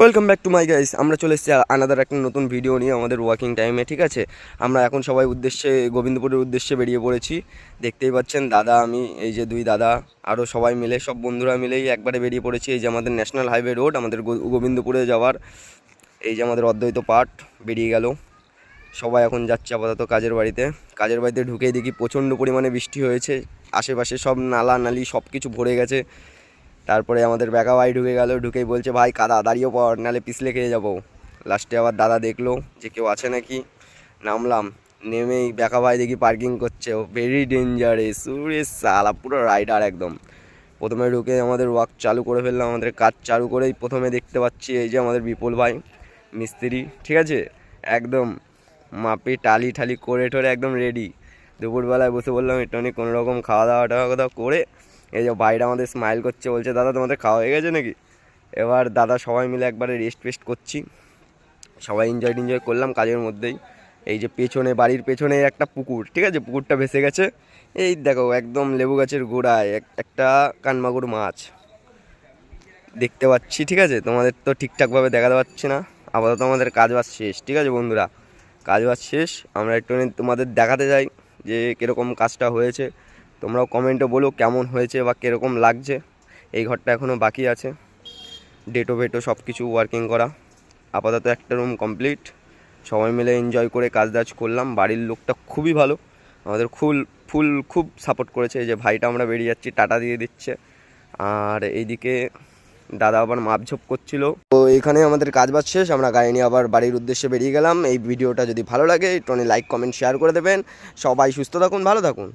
Welcome back to my guys. আমরা চলে এসেছি আনাদার একটা নতুন ভিডিও নিয়ে আমাদের ওয়ার্কিং টাইমে। ঠিক আছে, আমরা এখন সবাই গোবিন্দপুরের উদ্দেশ্যে বেরিয়ে পড়েছি। দেখতেই পাচ্ছেন দাদা, আমি, এই যে দুই দাদা, আরও সবাই মিলে, সব বন্ধুরা মিলেই একবারে বেরিয়ে পড়েছি। এই যে আমাদের ন্যাশনাল হাইওয়ে রোড, আমাদের গোবিন্দপুরে যাওয়ার এই যে আমাদের অদ্বৈত পাঠ বেরিয়ে গেল। সবাই এখন যাচ্ছে আপাতত কাজের বাড়িতে ঢুকেই দেখি প্রচণ্ড পরিমাণে বৃষ্টি হয়েছে। আশেপাশে সব নালা নালি সব কিছু ভরে গেছে। তারপরে আমাদের বেকা ভাই ঢুকে গেল, ঢুকেই বলছে, ভাই কাদা, দাঁড়িয়ে পড়, নাহলে পিছলে খেয়ে যাবো। লাস্টে আবার দাদা দেখলো যে কেউ আছে নাকি, নামলাম। নেমেই বেকা ভাই দেখি পার্কিং করছে। ও ভেরি ডেঞ্জারাস, সুরে সালা পুরো রাইডার একদম। প্রথমে ঢুকে আমাদের ওয়ার্ক চালু করে ফেললাম। আমাদের কাজ চালু করেই প্রথমে দেখতে পাচ্ছি এই যে আমাদের বিপুল ভাই মিস্ত্রি, ঠিক আছে, একদম মাপি টালি ঠালি করে ঠোরে একদম রেডি। দুপুরবেলায় বসে বললাম একটুখানি কোনোরকম খাওয়া দাওয়া করে, এই যে ভাইরা আমাদের স্মাইল করছে, বলছে দাদা তোমাদের খাওয়া হয়ে গেছে নাকি। এবার দাদা সবাই মিলে একবারে রেস্ট করছি, সবাই এনজয় করলাম কাজের মধ্যেই। এই যে বাড়ির পেছনে একটা পুকুর, ঠিক আছে, পুকুরটা ভেসে গেছে। এই দেখো একদম লেবু গাছের গোড়ায় একটা কানমাগুর মাছ দেখতে পাচ্ছি। ঠিক আছে, তোমাদের তো ঠিকঠাকভাবে দেখাতে পাচ্ছি না। আপাতত আমাদের কাজ বাজ শেষ। ঠিক আছে বন্ধুরা, কাজ বাজ শেষ। আমরা একটু তোমাদের দেখাতে চাই যে কীরকম কাজটা হয়েছে। তোমরাও কমেন্টে বলো কেমন হয়েছে বা কীরকম লাগছে। এই ঘরটা এখনও বাকি আছে, ডেটো সব কিছু ওয়ার্কিং করা। আপাতত একটা রুম কমপ্লিট। সবাই মিলে এনজয় করে কাজ করলাম। বাড়ির লোকটা খুবই ভালো, আমাদের খুব সাপোর্ট করেছে। এই যে ভাইটা আমরা বেরিয়ে যাচ্ছি, টাটা দিয়ে দিচ্ছে। আর এইদিকে দাদা আবার মাপঝোপ করছিল। তো এখানে আমাদের কাজ বাজ শেষ, আমরা গাড়ি নিয়ে আবার বাড়ির উদ্দেশ্যে বেরিয়ে গেলাম। এই ভিডিওটা যদি ভালো লাগে একটু লাইক কমেন্ট শেয়ার করে দেবেন। সবাই সুস্থ থাকুন, ভালো থাকুন।